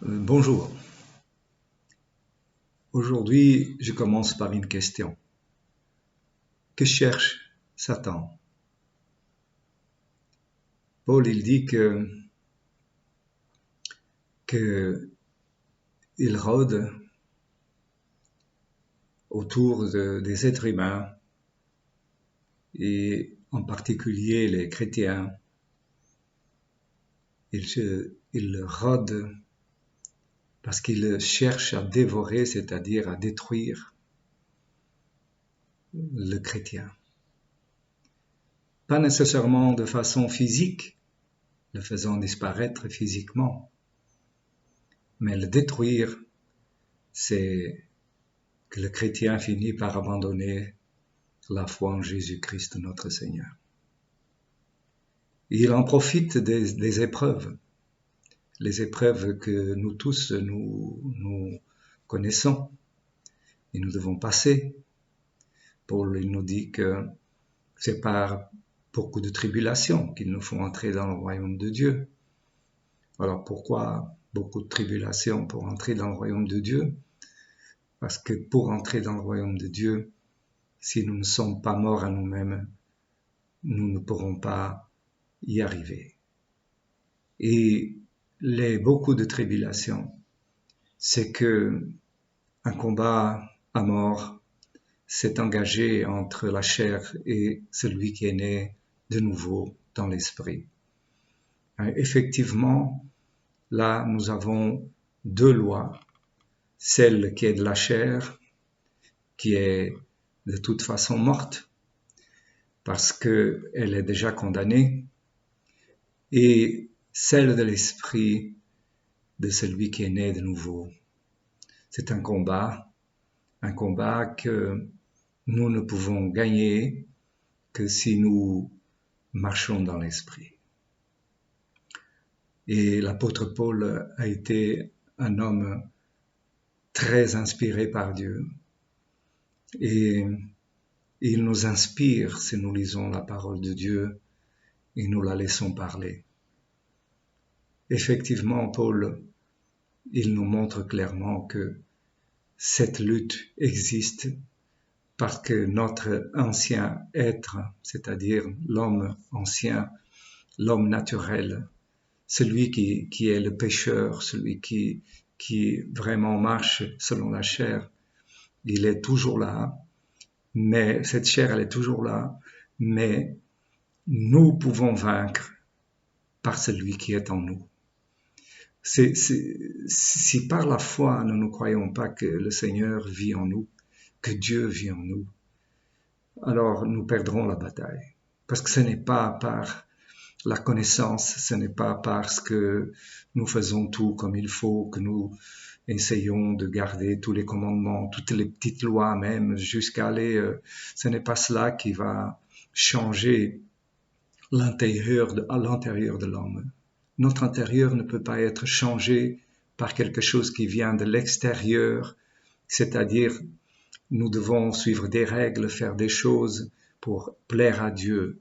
Bonjour. Aujourd'hui, je commence par une question. Que cherche Satan? Paul, il dit que il rôde autour des êtres humains et en particulier les chrétiens. Il rôde parce qu'il cherche à dévorer, c'est-à-dire à détruire le chrétien. Pas nécessairement de façon physique, le faisant disparaître physiquement, mais le détruire, c'est que le chrétien finit par abandonner la foi en Jésus-Christ notre Seigneur. Et il en profite des épreuves, les épreuves que nous tous nous connaissons et nous devons passer. Paul il nous dit que c'est par beaucoup de tribulations qu'il nous faut entrer dans le royaume de Dieu. Alors pourquoi beaucoup de tribulations pour entrer dans le royaume de Dieu? Parce que pour entrer dans le royaume de Dieu, si nous ne sommes pas morts à nous-mêmes, nous ne pourrons pas y arriver. Et beaucoup de tribulations, c'est que un combat à mort s'est engagé entre la chair et celui qui est né de nouveau dans l'esprit. Effectivement, là, nous avons deux lois. Celle qui est de la chair, qui est de toute façon morte, parce qu'elle est déjà condamnée, et celle de l'esprit de celui qui est né de nouveau. C'est un combat que nous ne pouvons gagner que si nous marchons dans l'esprit. Et l'apôtre Paul a été un homme très inspiré par Dieu. Et il nous inspire si nous lisons la parole de Dieu et nous la laissons parler. Effectivement, Paul, il nous montre clairement que cette lutte existe parce que notre ancien être, c'est-à-dire l'homme ancien, l'homme naturel, celui qui est le pécheur, celui qui vraiment marche selon la chair, il est toujours là, mais cette chair, elle est toujours là, mais nous pouvons vaincre par celui qui est en nous. Si par la foi nous ne croyons pas que le Seigneur vit en nous, que Dieu vit en nous, alors nous perdrons la bataille. Parce que ce n'est pas par la connaissance, ce n'est pas parce que nous faisons tout comme il faut, que nous essayons de garder tous les commandements, toutes les petites lois même, jusqu'à aller... ce n'est pas cela qui va changer à l'intérieur de l'homme. Notre intérieur ne peut pas être changé par quelque chose qui vient de l'extérieur, c'est-à-dire nous devons suivre des règles, faire des choses pour plaire à Dieu.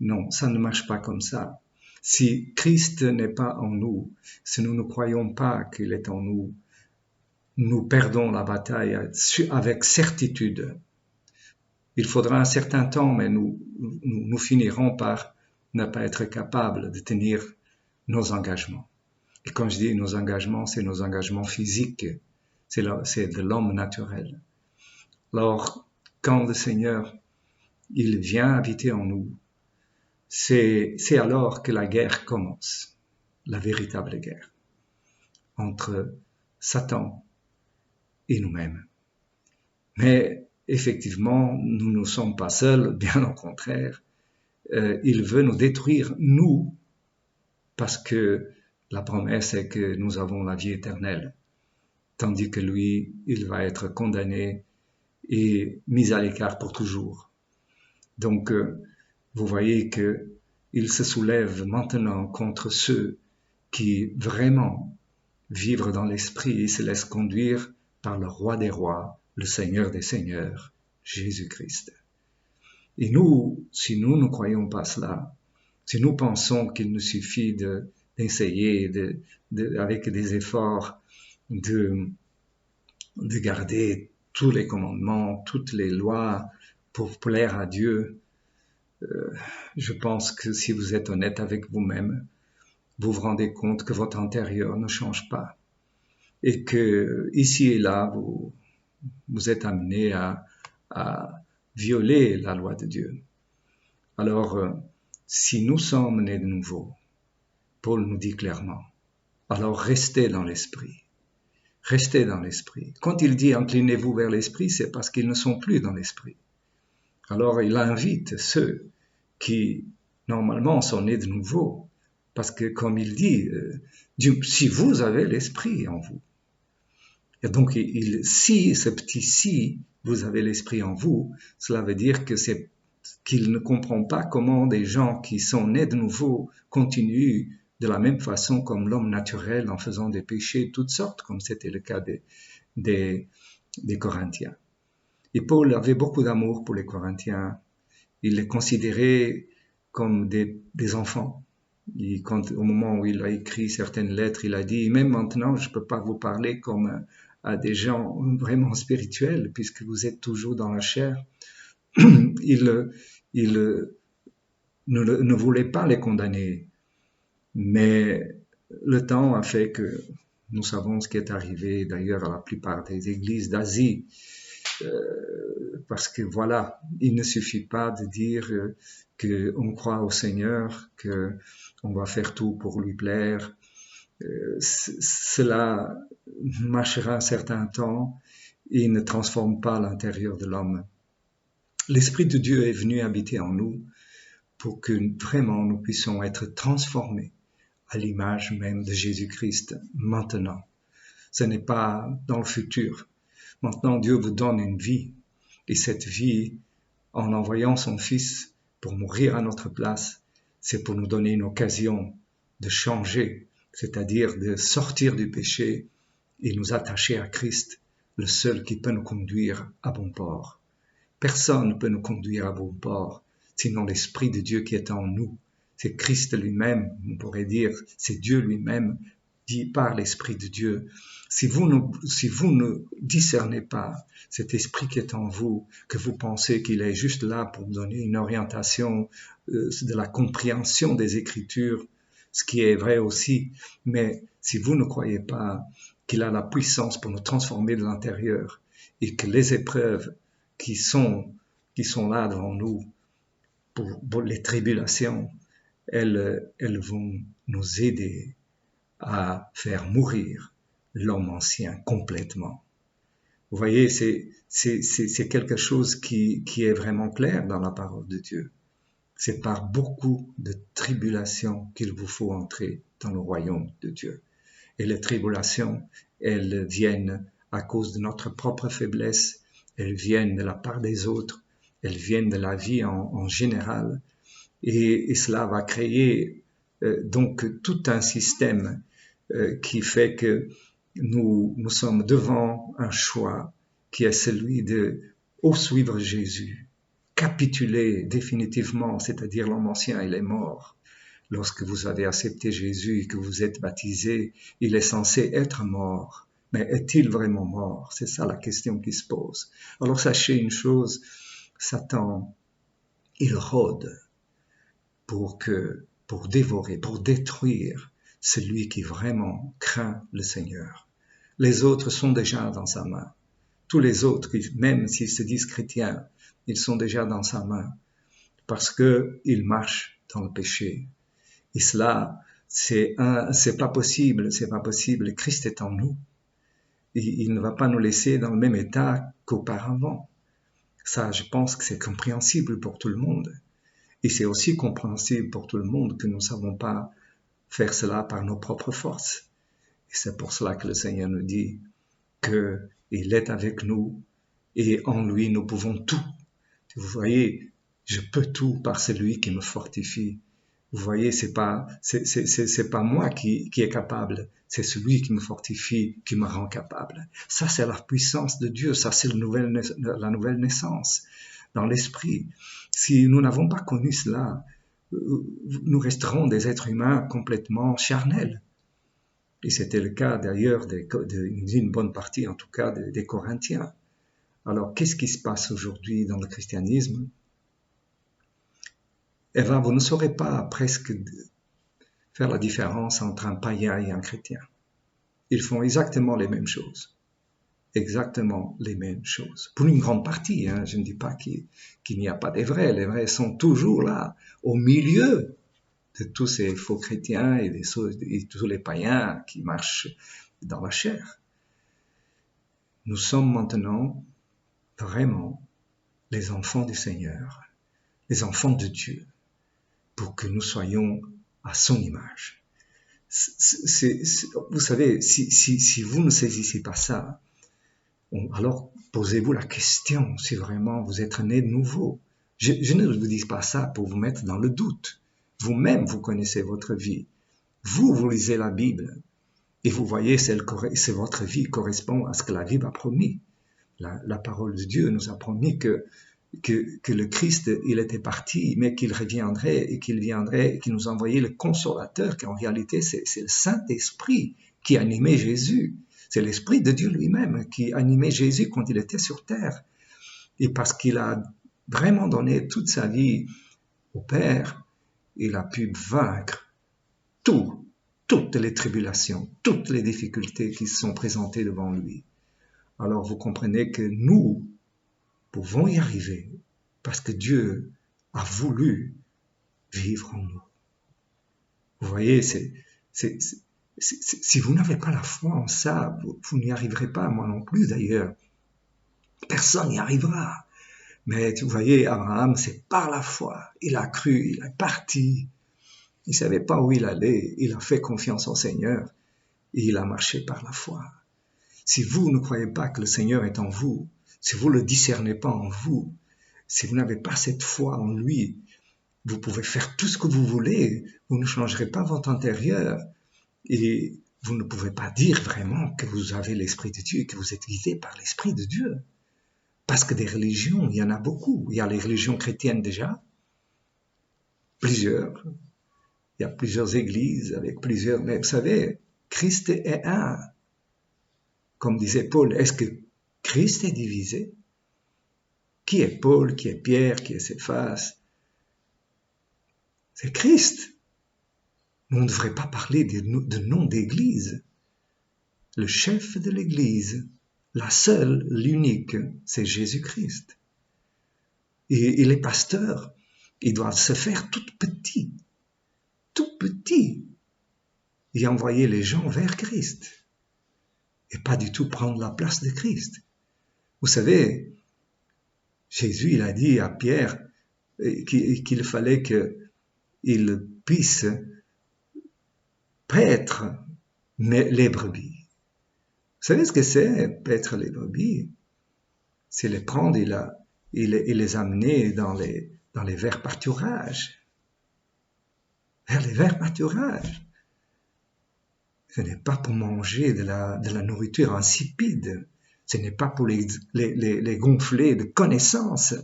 Non, ça ne marche pas comme ça. Si Christ n'est pas en nous, si nous ne croyons pas qu'il est en nous, nous perdons la bataille avec certitude. Il faudra un certain temps, mais nous finirons par ne pas être capables de tenir nos engagements. Et quand je dis nos engagements, c'est nos engagements physiques, c'est de l'homme naturel. Alors, quand le Seigneur, il vient habiter en nous, c'est alors que la guerre commence, la véritable guerre, entre Satan et nous-mêmes. Mais effectivement, nous ne sommes pas seuls, bien au contraire. Il veut nous détruire, nous, parce que la promesse est que nous avons la vie éternelle, tandis que lui, il va être condamné et mis à l'écart pour toujours. Donc, vous voyez qu'il se soulève maintenant contre ceux qui vraiment vivent dans l'esprit et se laissent conduire par le roi des rois, le Seigneur des seigneurs, Jésus-Christ. Et nous, si nous ne croyons pas cela, si nous pensons qu'il nous suffit essayer avec des efforts de garder tous les commandements, toutes les lois pour plaire à Dieu. Je pense que si vous êtes honnête avec vous-même, vous vous rendez compte que votre intérieur ne change pas et que ici et là, vous êtes amené à violer la loi de Dieu. Alors, si nous sommes nés de nouveau, Paul nous dit clairement, alors restez dans l'esprit. Restez dans l'esprit. Quand il dit inclinez-vous vers l'esprit, c'est parce qu'ils ne sont plus dans l'esprit. Alors il invite ceux qui normalement sont nés de nouveau, parce que comme il dit, si vous avez l'esprit en vous. Et donc si ce petit si, vous avez l'esprit en vous, cela veut dire que c'est qu'il ne comprend pas comment des gens qui sont nés de nouveau continuent de la même façon comme l'homme naturel en faisant des péchés de toutes sortes, comme c'était le cas des Corinthiens. Et Paul avait beaucoup d'amour pour les Corinthiens. Il les considérait comme des enfants. Et au moment où il a écrit certaines lettres, il a dit, même maintenant, je ne peux pas vous parler comme à des gens vraiment spirituels, puisque vous êtes toujours dans la chair. Il ne voulait pas les condamner. Mais le temps a fait que nous savons ce qui est arrivé d'ailleurs à la plupart des églises d'Asie. Parce que voilà, il ne suffit pas de dire qu'on croit au Seigneur, qu'on va faire tout pour lui plaire. Cela marchera un certain temps et ne transforme pas l'intérieur de l'homme. L'Esprit de Dieu est venu habiter en nous pour que vraiment nous puissions être transformés à l'image même de Jésus-Christ maintenant. Ce n'est pas dans le futur. Maintenant, Dieu vous donne une vie. Et cette vie, en envoyant son Fils pour mourir à notre place, c'est pour nous donner une occasion de changer, c'est-à-dire de sortir du péché et nous attacher à Christ, le seul qui peut nous conduire à bon port. Personne ne peut nous conduire à bon port, sinon l'Esprit de Dieu qui est en nous. C'est Christ lui-même, on pourrait dire, c'est Dieu lui-même, dit par l'Esprit de Dieu. Si vous ne discernez pas cet esprit qui est en vous, que vous pensez qu'il est juste là pour donner une orientation de la compréhension des Écritures, ce qui est vrai aussi, mais si vous ne croyez pas qu'il a la puissance pour nous transformer de l'intérieur et que les épreuves qui sont là devant nous, pour les tribulations, elles vont nous aider à faire mourir l'homme ancien complètement. Vous voyez, c'est quelque chose qui est vraiment clair dans la parole de Dieu. C'est par beaucoup de tribulations qu'il vous faut entrer dans le royaume de Dieu. Et les tribulations, elles viennent à cause de notre propre faiblesse, elles viennent de la part des autres, elles viennent de la vie en général. Et cela va créer donc tout un système qui fait que nous sommes devant un choix qui est celui de suivre Jésus, capituler définitivement, c'est-à-dire l'homme ancien, il est mort. Lorsque vous avez accepté Jésus et que vous êtes baptisé, il est censé être mort. Mais est-il vraiment mort? C'est ça la question qui se pose. Alors sachez une chose, Satan, il rôde pour dévorer, pour détruire celui qui vraiment craint le Seigneur. Les autres sont déjà dans sa main. Tous les autres, même s'ils se disent chrétiens, ils sont déjà dans sa main parce qu'ils marchent dans le péché. Et cela, c'est pas possible. Christ est en nous. Et il ne va pas nous laisser dans le même état qu'auparavant. Ça, je pense que c'est compréhensible pour tout le monde. Et c'est aussi compréhensible pour tout le monde que nous ne savons pas faire cela par nos propres forces. Et c'est pour cela que le Seigneur nous dit qu'il est avec nous et en lui nous pouvons tout. Vous voyez, je peux tout par celui qui me fortifie. Vous voyez, c'est pas moi qui est capable, c'est celui qui me fortifie, qui me rend capable. Ça, c'est la puissance de Dieu, ça, c'est la nouvelle naissance dans l'esprit. Si nous n'avons pas connu cela, nous resterons des êtres humains complètement charnels. Et c'était le cas d'ailleurs d'une bonne partie, en tout cas, des Corinthiens. Alors, qu'est-ce qui se passe aujourd'hui dans le christianisme? Eh bien, vous ne saurez pas presque faire la différence entre un païen et un chrétien. Ils font exactement les mêmes choses. Exactement les mêmes choses. Pour une grande partie, hein, je ne dis pas qu'il n'y a pas des vrais. Les vrais sont toujours là, au milieu de tous ces faux chrétiens et tous les païens qui marchent dans la chair. Nous sommes maintenant vraiment les enfants du Seigneur, les enfants de Dieu, pour que nous soyons à son image. Vous savez, si vous ne saisissez pas ça, alors posez-vous la question si vraiment vous êtes né de nouveau. Je ne vous dis pas ça pour vous mettre dans le doute. Vous-même, vous connaissez votre vie. Vous lisez la Bible et vous voyez si votre vie correspond à ce que la Bible a promis. La parole de Dieu nous a promis que le Christ, il était parti, mais qu'il reviendrait et qu'il nous envoyait le Consolateur, qu'en réalité, c'est le Saint-Esprit qui animait Jésus. C'est l'Esprit de Dieu lui-même qui animait Jésus quand il était sur terre. Et parce qu'il a vraiment donné toute sa vie au Père, il a pu vaincre toutes les tribulations, toutes les difficultés qui se sont présentées devant lui. Alors vous comprenez que nous pouvons y arriver parce que Dieu a voulu vivre en nous. Vous voyez, si vous n'avez pas la foi en ça, vous n'y arriverez pas, moi non plus d'ailleurs. Personne n'y arrivera. Mais vous voyez, Abraham, c'est par la foi. Il a cru, il est parti. Il ne savait pas où il allait. Il a fait confiance au Seigneur et il a marché par la foi. Si vous ne croyez pas que le Seigneur est en vous, si vous ne le discernez pas en vous, si vous n'avez pas cette foi en lui, vous pouvez faire tout ce que vous voulez, vous ne changerez pas votre intérieur et vous ne pouvez pas dire vraiment que vous avez l'Esprit de Dieu et que vous êtes guidé par l'Esprit de Dieu. Parce que des religions, il y en a beaucoup. Il y a les religions chrétiennes déjà, plusieurs. Il y a plusieurs églises avec plusieurs... Mais vous savez, Christ est un. Comme disait Paul, est-ce que Christ est divisé? Qui est Paul? Qui est Pierre? Qui est Céphas? C'est Christ. On ne devrait pas parler de nom d'église. Le chef de l'église, la seule, l'unique, c'est Jésus-Christ. Et les pasteurs, ils doivent se faire tout petits, et envoyer les gens vers Christ. Et pas du tout prendre la place de Christ. Vous savez, Jésus, il a dit à Pierre qu'il fallait qu'il puisse paître les brebis. Vous savez ce que c'est, paître les brebis? C'est les prendre et les amener dans les vers pâturages. Vers les vers pâturages. Ce n'est pas pour manger de la nourriture insipide. Ce n'est pas pour les gonfler de connaissances.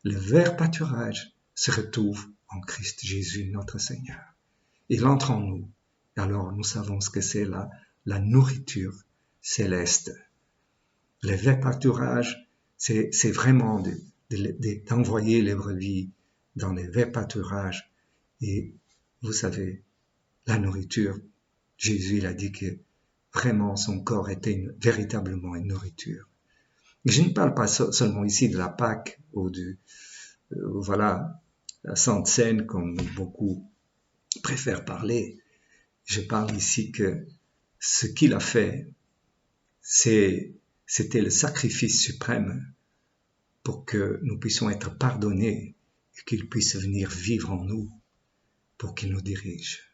Le vrai pâturage se retrouve en Christ Jésus, notre Seigneur. Il entre en nous. Alors nous savons ce que c'est la nourriture céleste. Le vrai pâturage, c'est vraiment d'envoyer les brebis dans les vrais pâturages. Et vous savez, la nourriture, Jésus il a dit que vraiment son corps était véritablement une nourriture. Et je ne parle pas seulement ici de la Pâque ou la Sainte Seine comme beaucoup préfèrent parler. Je parle ici que ce qu'il a fait, c'était le sacrifice suprême pour que nous puissions être pardonnés et qu'il puisse venir vivre en nous pour qu'il nous dirige.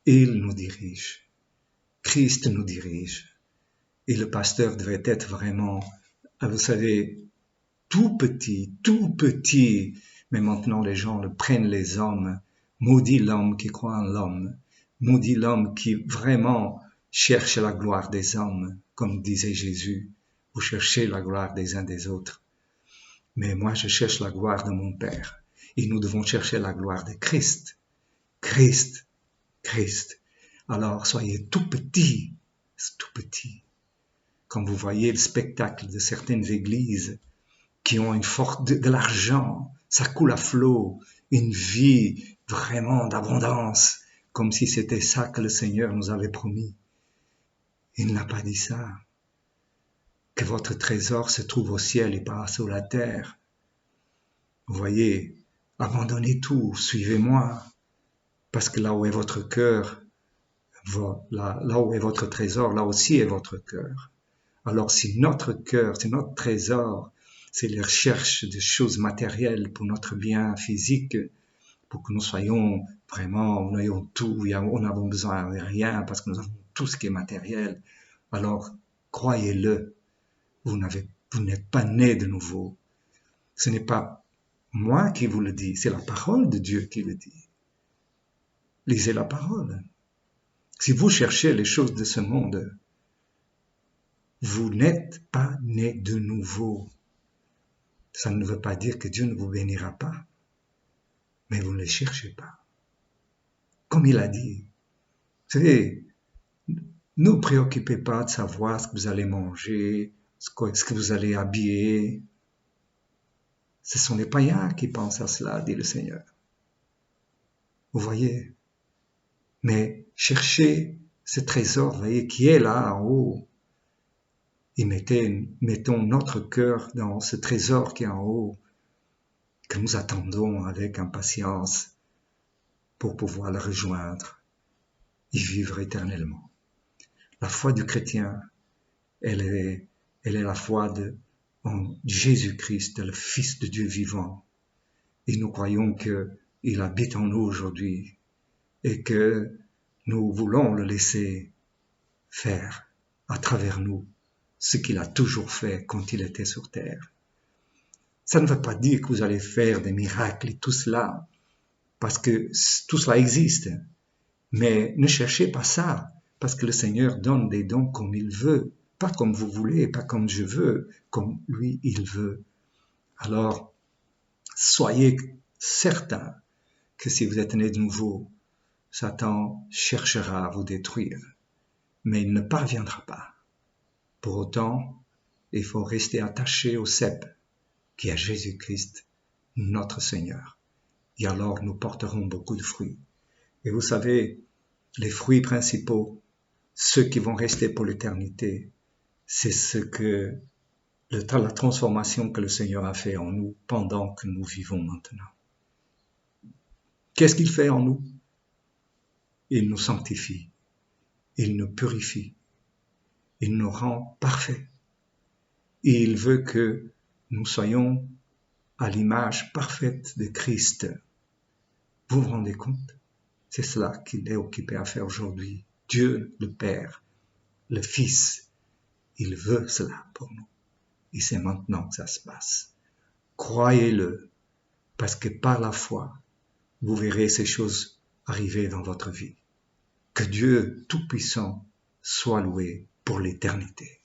Il nous dirige. Christ nous dirige. Et le pasteur devait être vraiment, vous savez, tout petit. Mais maintenant, les gens le prennent les hommes. Maudit l'homme qui croit en l'homme. Maudit l'homme qui vraiment cherche la gloire des hommes, comme disait Jésus. Vous cherchez la gloire des uns des autres. Mais moi, je cherche la gloire de mon Père. Et nous devons chercher la gloire de Christ. Christ, Christ. Alors soyez tout petits, tout petits. Quand vous voyez le spectacle de certaines églises qui ont une force de l'argent, ça coule à flot, une vie vraiment d'abondance, comme si c'était ça que le Seigneur nous avait promis. Il n'a pas dit ça. Que votre trésor se trouve au ciel et pas sur la terre. Vous voyez, abandonnez tout, suivez-moi, parce que là où est votre cœur, là où est votre trésor, là aussi est votre cœur. Alors si notre cœur, si notre trésor, c'est les recherches de choses matérielles pour notre bien physique, pour que nous soyons vraiment, nous ayons tout, on n'a besoin de rien parce que nous avons tout ce qui est matériel, alors croyez-le, vous n'êtes pas né de nouveau. Ce n'est pas moi qui vous le dis, c'est la parole de Dieu qui le dit. Lisez la parole. Si vous cherchez les choses de ce monde, vous n'êtes pas né de nouveau. Ça ne veut pas dire que Dieu ne vous bénira pas, mais vous ne les cherchez pas. Comme il a dit, vous savez, ne vous préoccupez pas de savoir ce que vous allez manger, ce que vous allez habiller. Ce sont les païens qui pensent à cela, dit le Seigneur. Vous voyez? Mais cherchez ce trésor, vous voyez, qui est là en haut. Et mettons notre cœur dans ce trésor qui est en haut, que nous attendons avec impatience pour pouvoir le rejoindre et vivre éternellement. La foi du chrétien, elle est la foi en Jésus-Christ, le Fils de Dieu vivant. Et nous croyons qu'il habite en nous aujourd'hui et que nous voulons le laisser faire à travers nous ce qu'il a toujours fait quand il était sur terre. Ça ne veut pas dire que vous allez faire des miracles et tout cela, parce que tout cela existe. Mais ne cherchez pas ça, parce que le Seigneur donne des dons comme il veut, pas comme vous voulez, pas comme je veux, comme lui il veut. Alors, soyez certains que si vous êtes né de nouveau, Satan cherchera à vous détruire, mais il ne parviendra pas. Pour autant, il faut rester attaché au cep, qui est Jésus-Christ, notre Seigneur. Et alors nous porterons beaucoup de fruits. Et vous savez, les fruits principaux, ceux qui vont rester pour l'éternité, c'est la transformation que le Seigneur a fait en nous pendant que nous vivons maintenant. Qu'est-ce qu'il fait en nous? Il nous sanctifie, il nous purifie, il nous rend parfaits. Et il veut que nous soyons à l'image parfaite de Christ. Vous vous rendez compte? C'est cela qu'il est occupé à faire aujourd'hui. Dieu, le Père, le Fils, il veut cela pour nous. Et c'est maintenant que ça se passe. Croyez-le, parce que par la foi, vous verrez ces choses arriver dans votre vie. Que Dieu Tout-Puissant soit loué pour l'éternité.